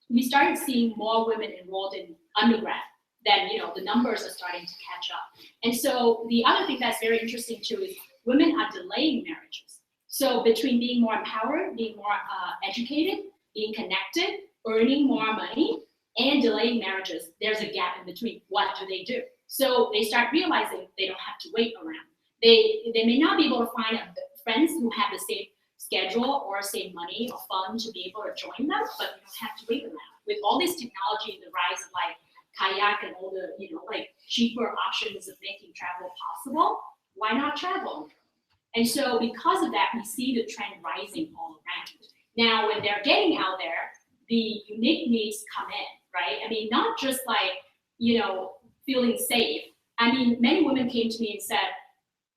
we started seeing more women enrolled in undergrad. Then the numbers are starting to catch up. And so the other thing that's very interesting too is women are delaying marriages. So between being more empowered, being more educated, being connected, earning more money, and delaying marriages, there's a gap in between. What do they do? So they start realizing they don't have to wait around. They may not be able to find friends who have the same schedule or same money or fun to be able to join them, but you don't have to wait around. With all this technology, the rise of like kayak and all the cheaper options of making travel possible, why not travel? And so because of that, we see the trend rising all around. Now, when they're getting out there, the unique needs come in, right? I mean, not just feeling safe. I mean, many women came to me and said,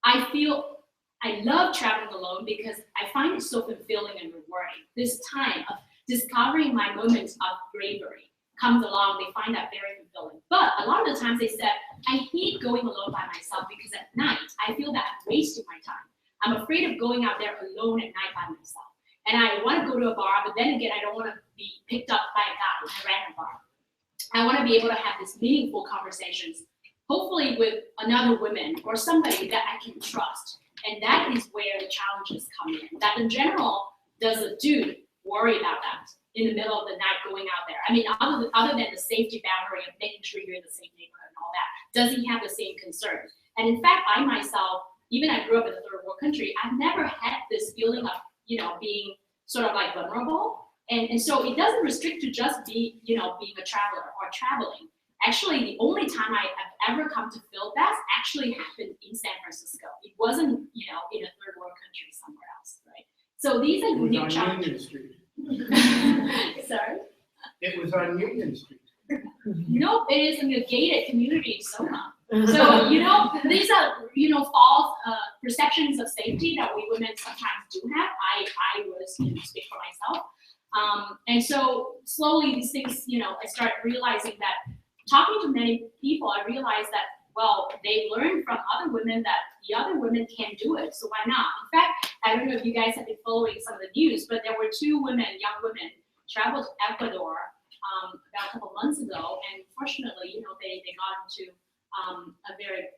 I love traveling alone because I find it so fulfilling and rewarding. This time of discovering my moments of bravery comes along, they find that very fulfilling. But a lot of the times they said, I hate going alone by myself because at night, I feel that I'm wasting my time. I'm afraid of going out there alone at night by myself. And I want to go to a bar, but then again, I don't want to be picked up by a guy in a random bar. I want to be able to have these meaningful conversations, hopefully with another woman or somebody that I can trust. And that is where the challenges come in. That in general, does a dude worry about that in the middle of the night going out there? I mean, other than the safety boundary of making sure you're in the same neighborhood and all that, does he have the same concerns? And in fact, I myself, even I grew up in a third world country, I've never had this feeling of, being sort of like vulnerable. And so it doesn't restrict to just being a traveler or traveling. Actually, the only time I have ever come to feel that actually happened in San Francisco. It wasn't, in a third world country somewhere else, right? So these are unique challenges. Sorry? It was on Union Street. No, it is in a gated community in Sona. So, these are, false perceptions of safety that we women sometimes do have. I was, speak for myself. And so slowly these things, I start realizing that talking to many people, I realized that, well, they learned from other women that the other women can do it, so why not? In fact, I don't know if you guys have been following some of the news, but there were two women, young women, traveled to Ecuador about a couple months ago, and fortunately, they got into a very,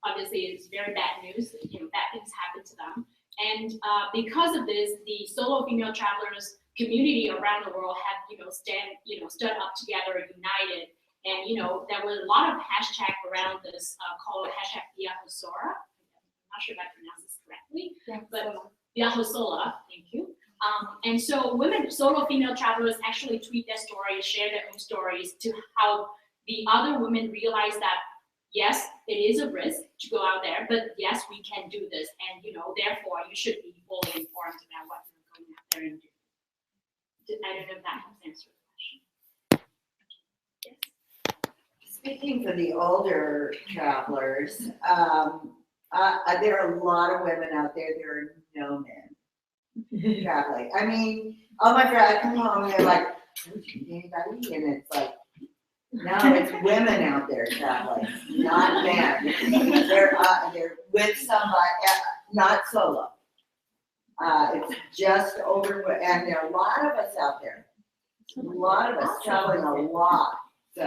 obviously it's very bad news, bad things happened to them. And because of this, the solo female travelers community around the world have, stood up together, united. And, there was a lot of hashtag around this called hashtag Yahosora. I'm not sure if I pronounced this correctly, but Yahosola, thank you. And so solo female travelers actually tweet their stories, share their own stories to help the other women realize that, yes, it is a risk to go out there, but yes, we can do this. And, therefore, you should be fully informed about what you're going out there and do. I don't know if that helps answer the question. Yes? Speaking for the older travelers, there are a lot of women out there. There are no men traveling. I mean, oh my God, I come home and they're like, "Would you meet anybody?" And it's like, no, it's women out there traveling, not men. They're with somebody, not solo. It's just over, and there are a lot of us out there. A lot of us traveling a lot. So,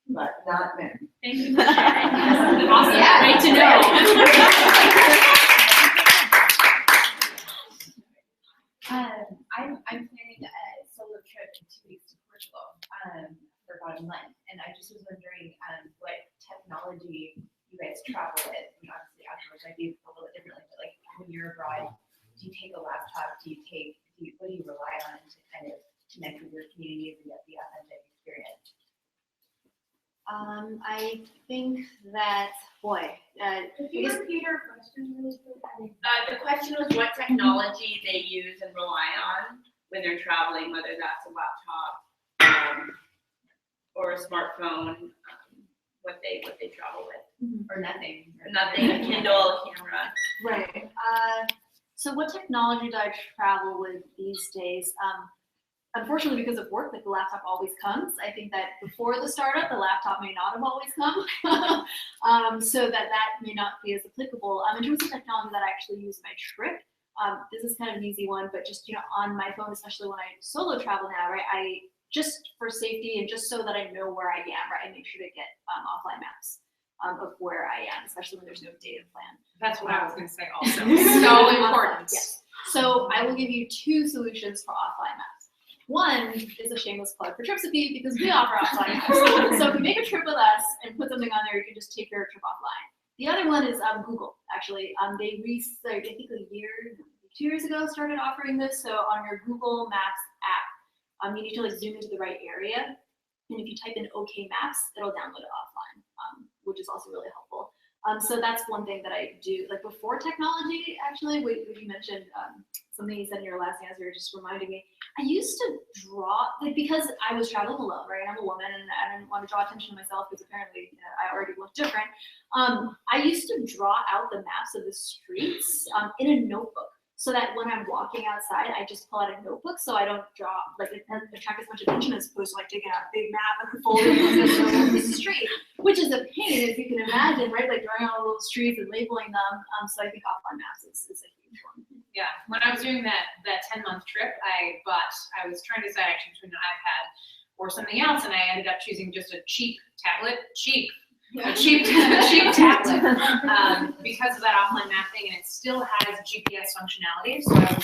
but not men. Thank you for sharing. Awesome. Yeah. Great to know. I'm planning a solo trip in 2 weeks to Portugal for about a month, and I just was wondering what technology you guys travel with. I mean, obviously, outdoors I do a little bit differently, but like when you're abroad, do you take a laptop? What do you rely on to kind of connect with your communities and get the authentic experience? I think that, Could you repeat our question really quick? The question was what technology they use and rely on when they're traveling, whether that's a laptop or a smartphone, what they travel with. Or nothing? Nothing, a Kindle, a camera. right. So what technology do I travel with these days? Unfortunately, because of work, like the laptop always comes. I think that before the startup, the laptop may not have always come, so that may not be as applicable. In terms of technology that I actually use in my trip, this is kind of an easy one, but just on my phone, especially when I solo travel now, right? I just for safety and just so that I know where I am, right? I make sure to get offline maps of where I am, especially when there's no data plan. That's what I was going to say also. So important. Yes. So I will give you 2 solutions for offline maps. One is a shameless plug for Tripsipy because we offer offline maps. So if you make a trip with us and put something on there, you can just take your trip offline. The other one is Google, actually. They recently, I think 2 years ago, started offering this. So on your Google Maps app, you need to like zoom into the right area. And if you type in OK Maps, it'll download it offline, which is also really helpful. So that's one thing that I do. Like before technology, actually, what you mentioned, something you said in your last answer just reminded me. I used to draw, like because I was traveling alone, right? And I'm a woman and I didn't want to draw attention to myself because apparently I already looked different. I used to draw out the maps of the streets in a notebook so that when I'm walking outside, I just pull out a notebook so I don't draw, like it doesn't attract as much attention as opposed to like taking out a big map and folding it the street, which is a pain, as you can imagine, right? Like drawing out all those streets and labeling them. So I think offline maps is a huge one. Yeah, when I was doing that 10-month trip, I was trying to decide actually between an iPad or something else, and I ended up choosing just a cheap tablet, cheap tablet, because of that offline mapping, and it still has GPS functionality. So I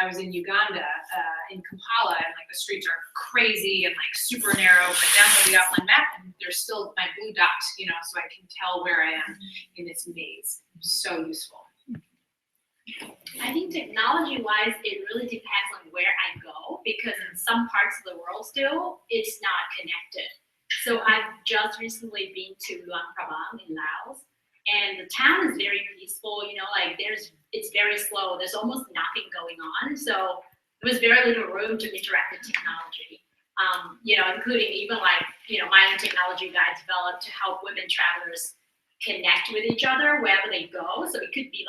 was in Uganda, in Kampala, and like the streets are crazy and like super narrow, but download the offline map, and there's still my blue dot, so I can tell where I am in this maze. So useful. I think technology-wise, it really depends on where I go, because in some parts of the world still, it's not connected. So I've just recently been to Luang Prabang in Laos, and the town is very peaceful, it's very slow. There's almost nothing going on. So there was very little room to interact with technology, including even my own technology guide developed to help women travelers connect with each other wherever they go. So it could be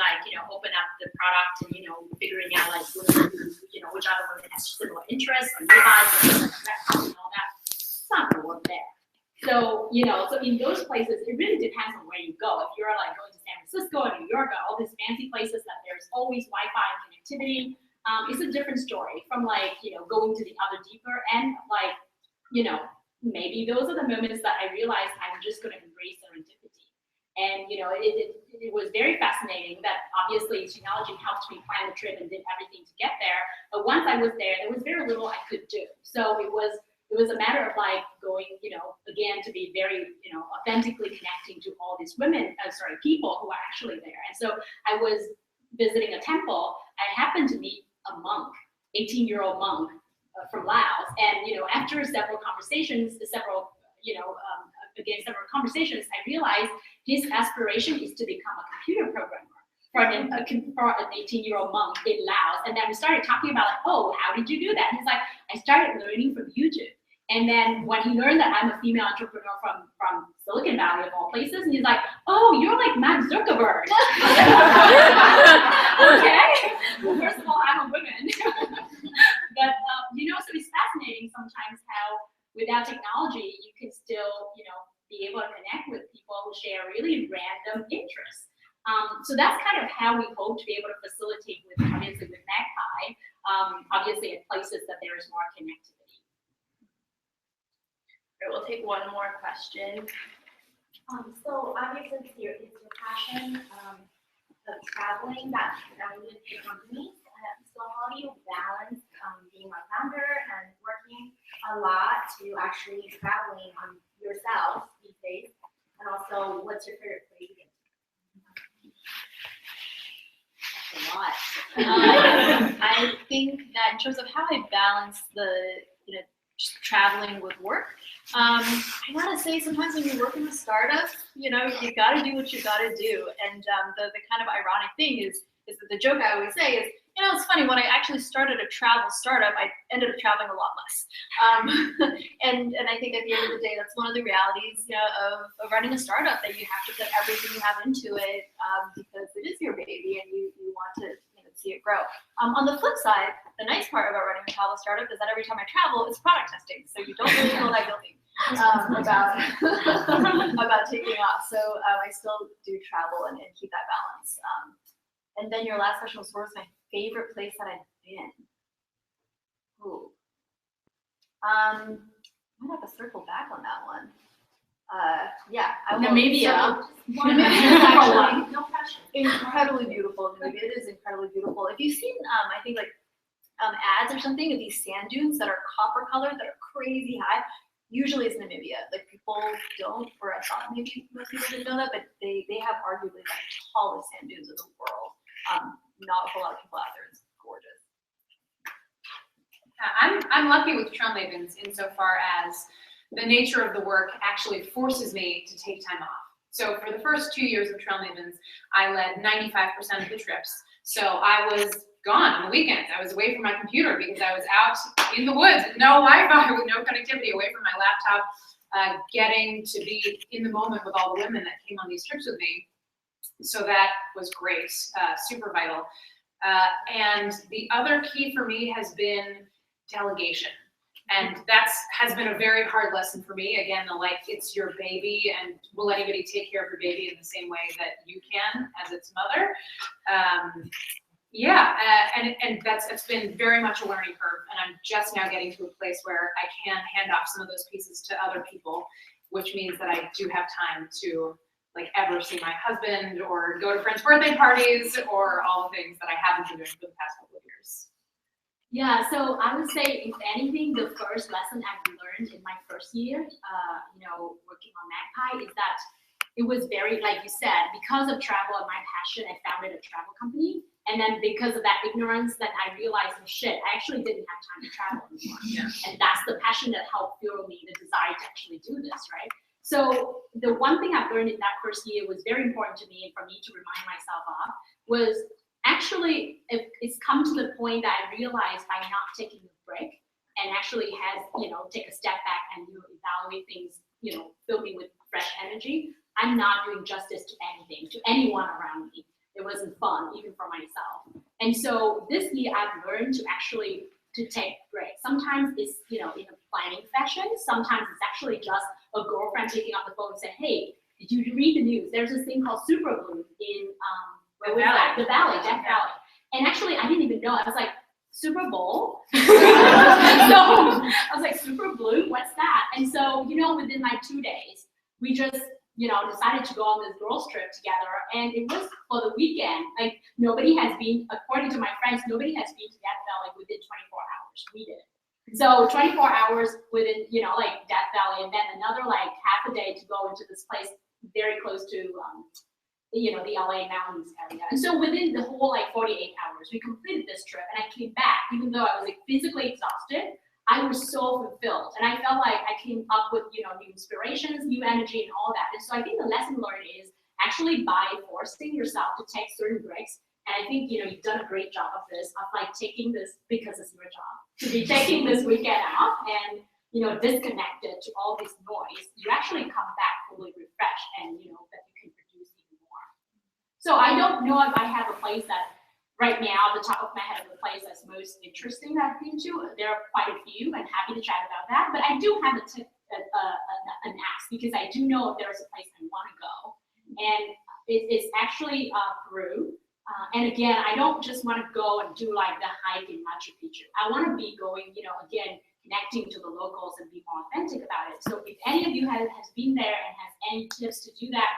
open up the product and, figuring out which other women has similar interests or nearby and all that. It's not gonna work there. So, so in those places, it really depends on where you go. If you're like going to San Francisco or New York or all these fancy places that there's always Wi-Fi and connectivity, it's a different story from going to the other deeper end, maybe those are the moments that I realize I'm just gonna embrace serendipity. And it was very fascinating that obviously technology helped me plan the trip and did everything to get there. But once I was there was very little I could do. So it was a matter of like going, again, to be very, authentically connecting to all these people who are actually there. And so I was visiting a temple. I happened to meet a monk, 18-year-old monk from Laos. And, after several conversations, I realized his aspiration is to become a computer programmer for an 18-year-old monk in Laos. And then we started talking about, like, oh, how did you do that? And he's like, I started learning from YouTube. And then when he learned that I'm a female entrepreneur from Silicon Valley of all places, and he's like, oh, you're like Mark Zuckerberg. Okay. Well, first of all, I'm a woman. But, so it's fascinating sometimes how without technology, you can still, be able to connect with people who share really random interests. So that's kind of how we hope to be able to facilitate with Magpie, obviously at places that there is more connectivity. All right, we'll take one more question. So obviously it's your passion of traveling that founded the company. So how do you balance being a founder and working a lot to actually traveling on yourself these days? And also, what's your favorite place? That's a lot. I think that in terms of how I balance the, just traveling with work, I gotta say sometimes when you work in a startup, you gotta do what you gotta do. And the kind of ironic thing is that the joke I always say is, it's funny, when I actually started a travel startup, I ended up traveling a lot less. And I think at the end of the day, that's one of the realities of running a startup, that you have to put everything you have into it because it is your baby and you want to see it grow. On the flip side, the nice part about running a travel startup is that every time I travel, it's product testing. So you don't really feel that guilty about taking off. So I still do travel and keep that balance. And then your last question was, where's my favorite place that I've been? Ooh. I might have to circle back on that one. Yeah, I will. Namibia. Namibia is actually incredibly beautiful. Namibia, it is incredibly beautiful. If you've seen, I think ads or something of these sand dunes that are copper colored, that are crazy high, usually it's Namibia. Like people don't, or I thought maybe most people didn't know that, but they have arguably the tallest sand dunes in the world. Not a whole lot of people out there. It's gorgeous. I'm lucky with Trail Mavens insofar as the nature of the work actually forces me to take time off. So for the first 2 years of Trail Mavens, I led 95% of the trips. So I was gone on the weekends. I was away from my computer because I was out in the woods with no Wi-Fi, with no connectivity, away from my laptop, getting to be in the moment with all the women that came on these trips with me. So that was great, super vital. And the other key for me has been delegation. And has been a very hard lesson for me. Again, it's your baby, and will anybody take care of your baby in the same way that you can as its mother? And it's been very much a learning curve, and I'm just now getting to a place where I can hand off some of those pieces to other people, which means that I do have time to ever see my husband or go to friends' birthday parties or all the things that I haven't been doing for the past couple of years. Yeah, so I would say, if anything, the first lesson I've learned in my first year, working on Magpie, is that it was very, like you said, because of travel and my passion, I founded a travel company. And then because of that ignorance, then I realized, oh shit, I actually didn't have time to travel anymore. Yeah. And that's the passion that helped fuel me, the desire to actually do this, right? So the one thing I've learned in that first year was very important to me, and for me to remind myself of, was actually, it's come to the point that I realized by not taking a break and actually take a step back and evaluate things, fill me with fresh energy, I'm not doing justice to anything, to anyone around me. It wasn't fun, even for myself. And so this year I've learned to take breaks. Sometimes it's, in a planning fashion. Sometimes it's actually just a girlfriend picking up the phone and saying, hey, did you read the news? There's this thing called Super Bloom in, where was that? The Valley, Death Valley. And actually, I didn't even know. I was like, Super Bowl? So I was like, Super Bloom, what's that? And so, within 2 days, we just decided to go on this girls trip together, and it was for the weekend. Like nobody has been, according to my friends, nobody has been to Death Valley within 24 hours. We did. So 24 hours within, like Death Valley, and then another like half a day to go into this place very close to, the LA mountains area. And so within the whole like 48 hours, we completed this trip, and I came back, even though I was like physically exhausted, I was so fulfilled, and I felt like I came up with, new inspirations, new energy, and all that. And so I think the lesson learned is actually by forcing yourself to take certain breaks. And I think, you've done a great job of this, of like taking this, because it's your job, to be taking this weekend off and, disconnected to all this noise. You actually come back fully refreshed, and, that you can produce even more. So I don't know if I have a place that right now, the top of my head, the place that's most interesting that I've been to. There are quite a few, and happy to chat about that. But I do have an ask, because I do know if there's a place I want to go, and it's actually Peru. And again, I don't just want to go and do like the hike in Machu Picchu. I want to be going, again, connecting to the locals and be more authentic about it. So if any of you has been there and has any tips to do that,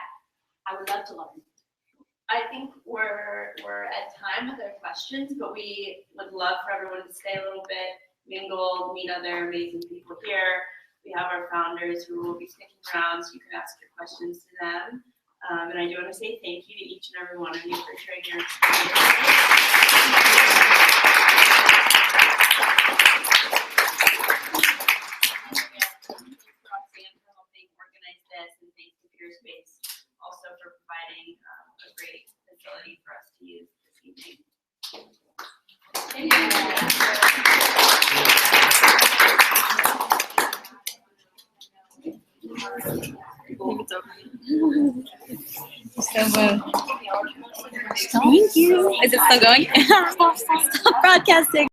I would love to learn. I think we're at time with our questions, but we would love for everyone to stay a little bit, mingle, meet other amazing people here. We have our founders who will be sticking around, so you can ask your questions to them. And I do want to say thank you to each and every one of you for sharing your organize this, and thanks to Peerspace also for providing a great facility for us to use this evening. Thank Thank you. Is it still going? Stop broadcasting.